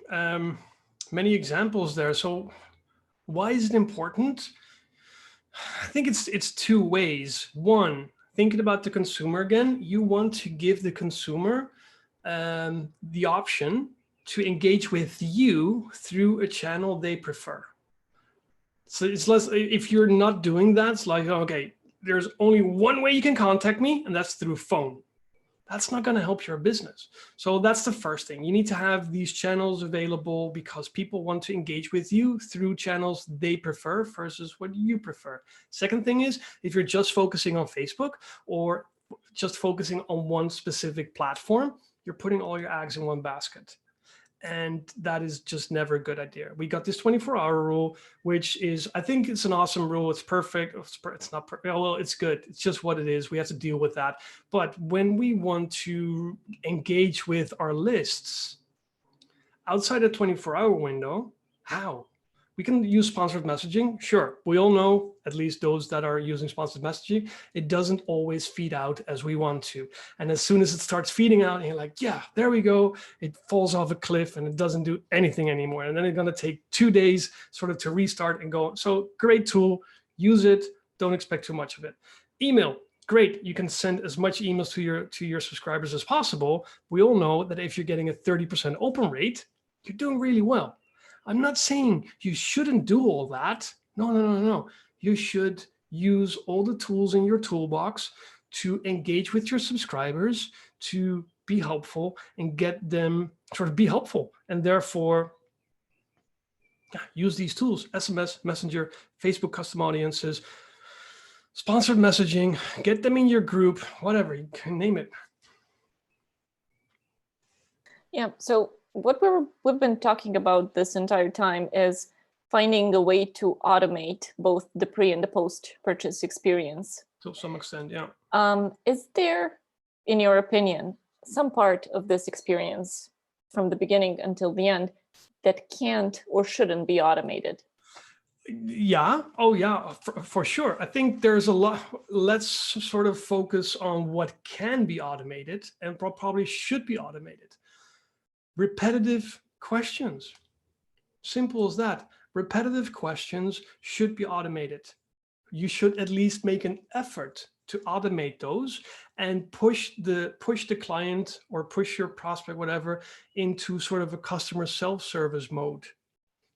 examples there. So why is it important? I think it's 2 ways. One, thinking about the consumer again, you want to give the consumer the option to engage with you through a channel they prefer. So it's less, if you're not doing that, it's like, okay, there's only one way you can contact me, and that's through phone. That's not going to help your business. So that's the first thing. You need to have these channels available because people want to engage with you through channels they prefer versus what you prefer. Second thing is, if you're just focusing on Facebook or just focusing on one specific platform, you're putting all your eggs in one basket. And that is just never a good idea. We got this 24-hour rule, which is, I think it's an awesome rule. It's perfect. It's not perfect. Well, it's good. It's just what it is. We have to deal with that. But when we want to engage with our lists outside a 24-hour window, how? We can use sponsored messaging. Sure, we all know, at least those that are using sponsored messaging, it doesn't always feed out as we want to. And as soon as it starts feeding out, and you're like, yeah, there we go. It falls off a cliff and it doesn't do anything anymore. And then it's going to take 2 days sort of to restart and go. So great tool, use it. Don't expect too much of it. Email, great. You can send as much emails to your subscribers as possible. We all know that if you're getting a 30% open rate, you're doing really well. I'm not saying you shouldn't do all that. No. You should use all the tools in your toolbox to engage with your subscribers, to be helpful and get them sort of be helpful. And therefore, use these tools: SMS, Messenger, Facebook custom audiences, sponsored messaging, get them in your group, whatever, you can name it. Yeah, so what we've been talking about this entire time is finding a way to automate both the pre and the post-purchase experience. To some extent, yeah. Is there, in your opinion, some part of this experience from the beginning until the end that can't or shouldn't be automated? Yeah. Oh, yeah, for sure. I think there's a lot. Let's sort of focus on what can be automated and probably should be automated. Repetitive questions. Simple as that. Repetitive questions should be automated. You should at least make an effort to automate those and push the client or push your prospect, whatever, into sort of a customer self-service mode.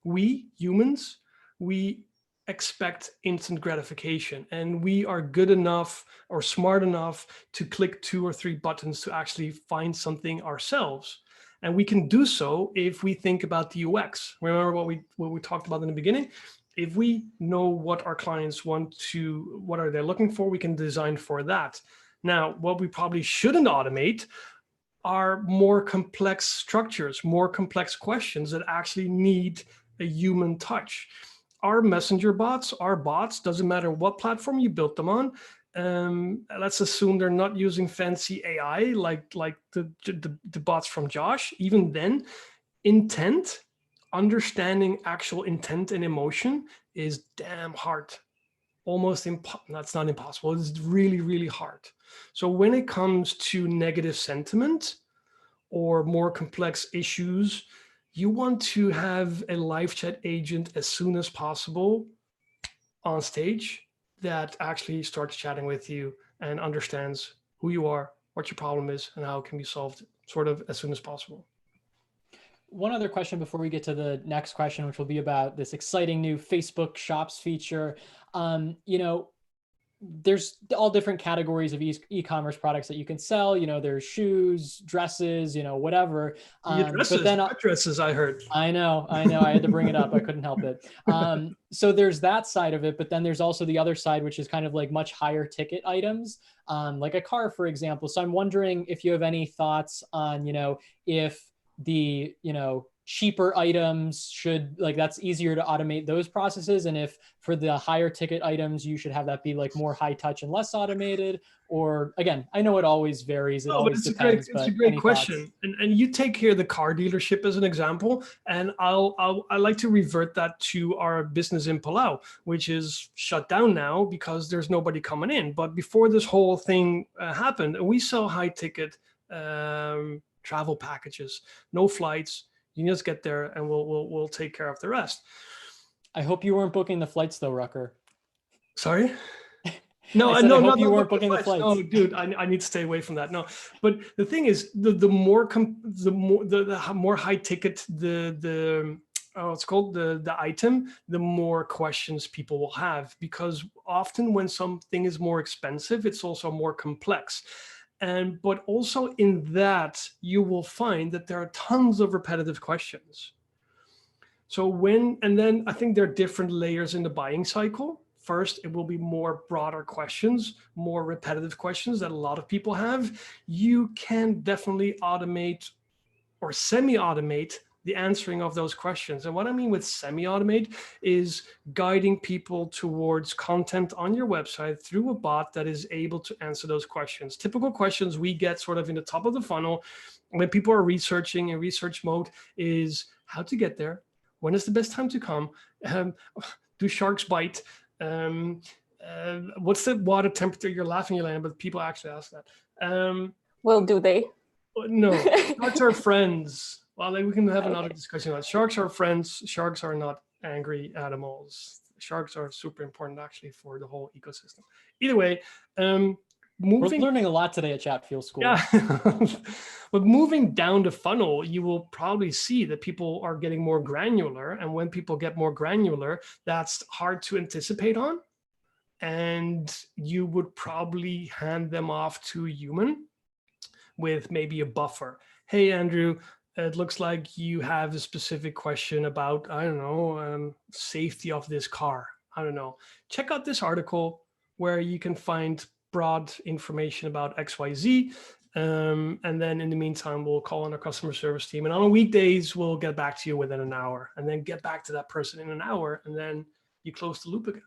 We humans, we expect instant gratification, and we are good enough or smart enough to click 2 or 3 buttons to actually find something ourselves. And we can do so if we think about the UX. Remember what we talked about in the beginning? If we know what our clients want to, what are they looking for, we can design for that. Now, what we probably shouldn't automate are more complex structures, more complex questions that actually need a human touch. Our messenger bots, our bots, doesn't matter what platform you built them on. Let's assume they're not using fancy AI like the bots from Josh. Even then, intent, understanding actual intent and emotion is damn hard. Almost that's not impossible. It's really, really hard. So when it comes to negative sentiment or more complex issues, you want to have a live chat agent as soon as possible on stage that actually starts chatting with you and understands who you are, what your problem is, and how it can be solved sort of as soon as possible. One other question before we get to the next question, which will be about this exciting new Facebook Shops feature. You know, there's all different categories of e-commerce products that you can sell. You know, there's shoes, dresses, you know, whatever. Dresses, I heard. I know. I had to bring it up. I couldn't help it. So there's that side of it, but then there's also the other side, which is kind of like much higher ticket items, like a car, for example. So I'm wondering if you have any thoughts on, you know, if the, you know, cheaper items should, like, that's easier to automate those processes, and if for the higher ticket items you should have that be like more high touch and less automated, or again, I know it always varies, it always depends. It's a great question. And you take here the car dealership as an example, and I like to revert that to our business in Palau, which is shut down now because there's nobody coming in. But before this whole thing happened, we sell high ticket travel packages, no flights. You just get there and we'll take care of the rest. I hope you weren't booking the flights though, Rutger. Sorry? No, I hope you weren't booking the flights. No, dude, I need to stay away from that. No, but the thing is, the more high ticket the item, the more questions people will have, because often when something is more expensive, it's also more complex. But also in that, you will find that there are tons of repetitive questions. So then I think there are different layers in the buying cycle. First, it will be more broader questions, more repetitive questions that a lot of people have. You can definitely automate or semi-automate the answering of those questions. And what I mean with semi-automate is guiding people towards content on your website through a bot that is able to answer those questions. Typical questions we get sort of in the top of the funnel when people are researching in research mode is how to get there, when is the best time to come, do sharks bite, what's the water temperature? You're laughing, Elena, but people actually ask that. Well, do they? No, sharks are friends. Well, we can have another discussion about sharks are friends. Sharks are not angry animals. Sharks are super important actually for the whole ecosystem. Either way, we're learning a lot today at Chatfuel School. Yeah, but moving down the funnel, you will probably see that people are getting more granular. And when people get more granular, that's hard to anticipate on. And you would probably hand them off to a human with maybe a buffer. Hey, Andrew, it looks like you have a specific question about, I don't know, safety of this car. I don't know. Check out this article where you can find broad information about XYZ. And then in the meantime, we'll call on our customer service team. And on weekdays, we'll get back to you within an hour, and then get back to that person in an hour. And then you close the loop again.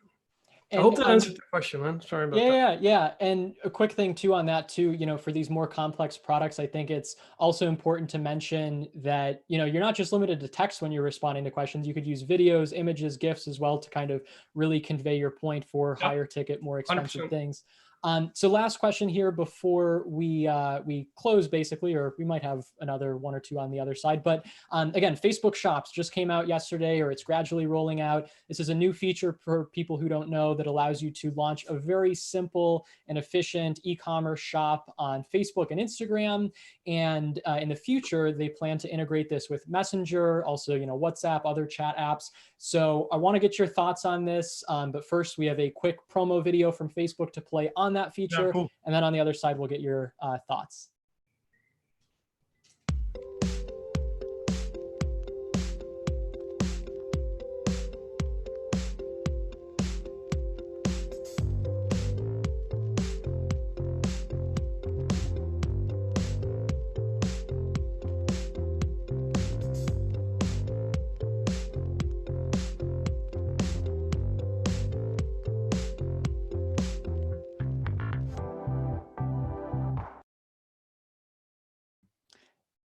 I hope that answered the question, man. Sorry about that. Yeah. And a quick thing too on that too, you know, for these more complex products, I think it's also important to mention that, you know, you're not just limited to text when you're responding to questions. You could use videos, images, GIFs as well to kind of really convey your point for higher ticket, more expensive 100%. things. So last question here before we close, basically, or we might have another one or two on the other side. But again, Facebook Shops just came out yesterday, or it's gradually rolling out. This is a new feature for people who don't know that allows you to launch a very simple and efficient e-commerce shop on Facebook and Instagram. And in the future, they plan to integrate this with Messenger, also, you know, WhatsApp, other chat apps. So I want to get your thoughts on this. But first, we have a quick promo video from Facebook to play on that feature. Yeah, cool. And then on the other side, we'll get your thoughts.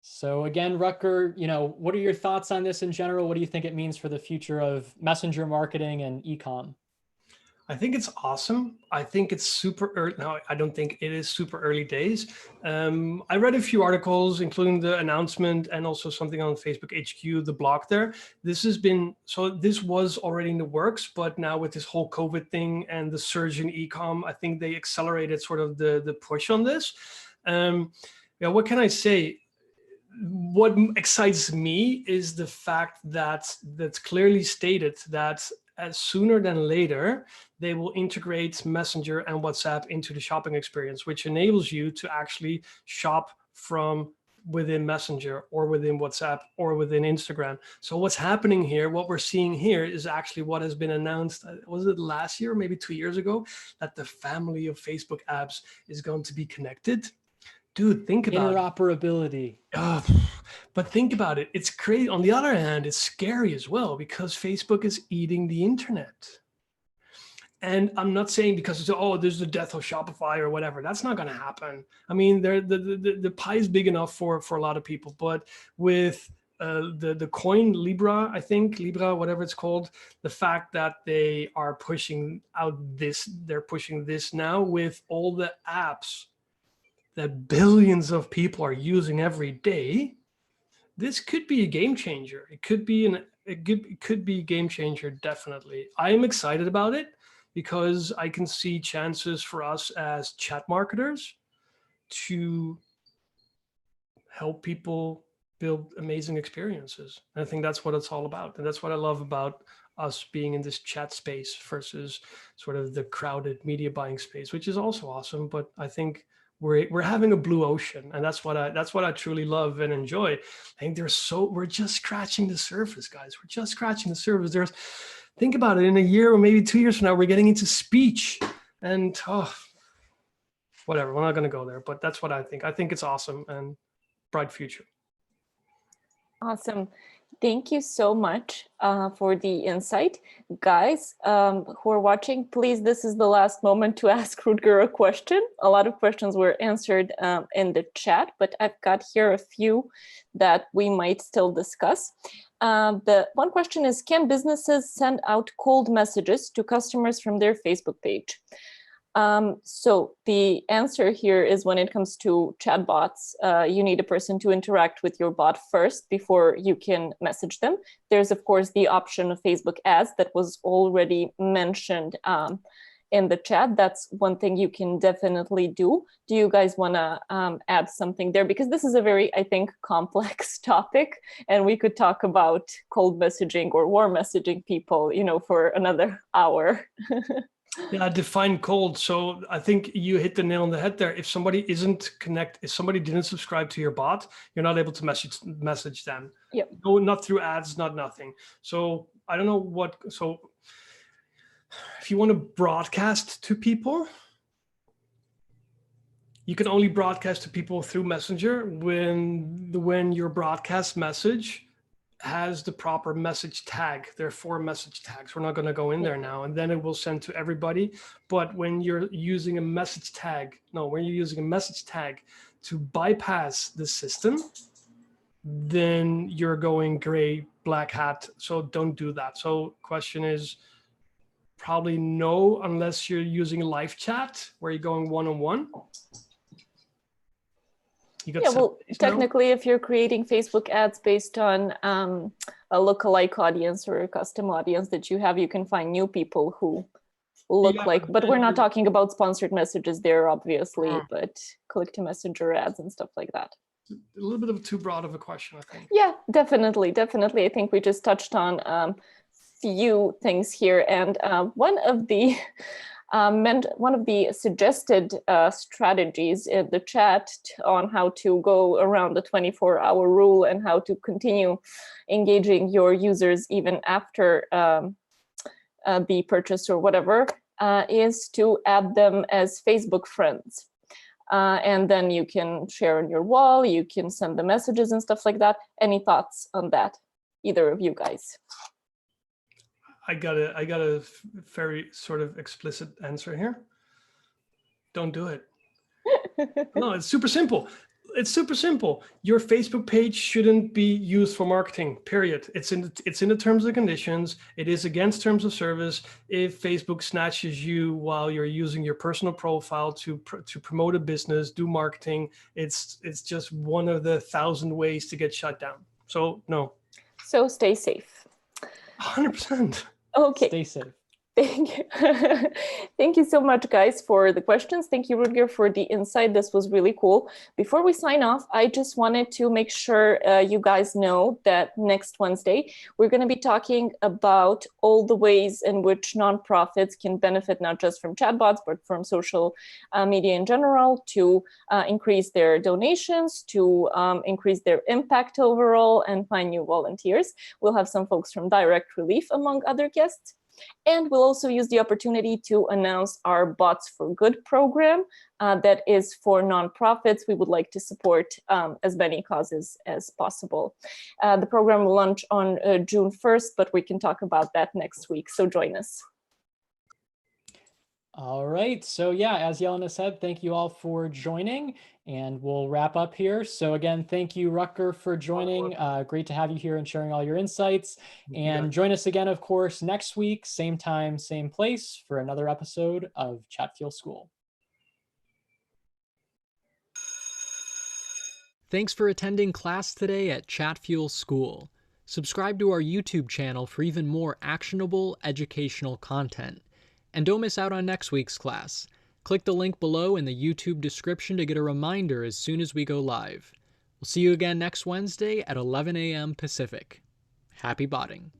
So again, Rutger, you know, what are your thoughts on this in general? What do you think it means for the future of messenger marketing and e-com? I think it's awesome. I think it's super early. No, I don't think it is super early days. I read a few articles, including the announcement and also something on Facebook HQ, the blog there. This was already in the works, but now with this whole COVID thing and the surge in e-com, I think they accelerated sort of the push on this. Yeah, what can I say? what excites me is the fact that that's clearly stated that as sooner than later, they will integrate Messenger and WhatsApp into the shopping experience, which enables you to actually shop from within Messenger or within WhatsApp or within Instagram. So what's happening here, what we're seeing here is actually what has been announced, was it last year, maybe 2 years ago, that the family of Facebook apps is going to be connected. Dude, think about interoperability. But think about it. It's crazy. On the other hand, it's scary as well because Facebook is eating the internet. And I'm not saying because it's, oh, there's the death of Shopify or whatever. That's not going to happen. I mean, the pie is big enough for a lot of people. But with the coin Libra, I think, Libra, whatever it's called, the fact that they are pushing out this, they're pushing this now with all the apps that billions of people are using every day, this could be a game changer. It could be it could be a game changer, definitely. I am excited about it because I can see chances for us as chat marketers to help people build amazing experiences. And I think that's what it's all about. And that's what I love about us being in this chat space versus sort of the crowded media buying space, which is also awesome. But I think we're having a blue ocean, and that's what I truly love and enjoy. I think we're just scratching the surface, guys. We're just scratching the surface. Think about it, in a year or maybe 2 years from now, we're getting into speech and whatever. We're not going to go there, but that's what I think. I think it's awesome and bright future. Awesome. Thank you so much for the insight. Guys who are watching, please, this is the last moment to ask Rutger a question. A lot of questions were answered in the chat, but I've got here a few that we might still discuss. The one question is, can businesses send out cold messages to customers from their Facebook page? So the answer here is, when it comes to chatbots, you need a person to interact with your bot first before you can message them. There's, of course, the option of Facebook ads that was already mentioned in the chat. That's one thing you can definitely do. Do you guys want to add something there? Because this is a very, I think, complex topic, and we could talk about cold messaging or warm messaging people, for another hour. Yeah, define cold. So I think you hit the nail on the head there. If somebody if somebody didn't subscribe to your bot, you're not able to message them. Yep. No, not through ads, not nothing. So I don't know so if you want to broadcast to people, you can only broadcast to people through Messenger when your broadcast message has the proper message tag. There are 4 message tags. We're not going to go in there now, and then it will send to everybody. But when you're using a message tag, to bypass the system, then you're going gray, black hat. So don't do that. So question is probably no, unless you're using live chat where you're going one-on-one. Yeah, well, technically, if you're creating Facebook ads based on a lookalike audience or a custom audience that you have, you can find new people who look like, but we're not talking about sponsored messages there, obviously, but click to messenger ads and stuff like that. A little bit of too broad of a question, I think. Yeah, definitely. I think we just touched on few things here, and one of the suggested strategies in the chat on how to go around the 24-hour rule and how to continue engaging your users even after the purchase or whatever is to add them as Facebook friends. And then you can share on your wall, you can send the messages and stuff like that. Any thoughts on that, either of you guys? I got a very sort of explicit answer here. Don't do it. No, it's super simple. It's super simple. Your Facebook page shouldn't be used for marketing, period. It's in the terms and conditions. It is against terms of service. If Facebook snatches you while you're using your personal profile to promote a business, do marketing, it's just one of the 1,000 ways to get shut down. So no. So stay safe. 100%. Okay. Stay safe. Thank you. Thank you so much, guys, for the questions. Thank you, Rutger, for the insight. This was really cool. Before we sign off, I just wanted to make sure you guys know that next Wednesday, we're going to be talking about all the ways in which nonprofits can benefit not just from chatbots, but from social media in general to increase their donations, to increase their impact overall, and find new volunteers. We'll have some folks from Direct Relief, among other guests. And we'll also use the opportunity to announce our Bots for Good program that is for nonprofits. We would like to support as many causes as possible. The program will launch on June 1st, but we can talk about that next week. So join us. All right. So yeah, as Yelena said, thank you all for joining, and we'll wrap up here. So again, thank you, Rutger, for joining. Great to have you here and sharing all your insights. And join us again, of course, next week, same time, same place, for another episode of Chatfuel School. Thanks for attending class today at Chatfuel School. Subscribe to our YouTube channel for even more actionable educational content. And don't miss out on next week's class. Click the link below in the YouTube description to get a reminder as soon as we go live. We'll see you again next Wednesday at 11 a.m. Pacific. Happy botting.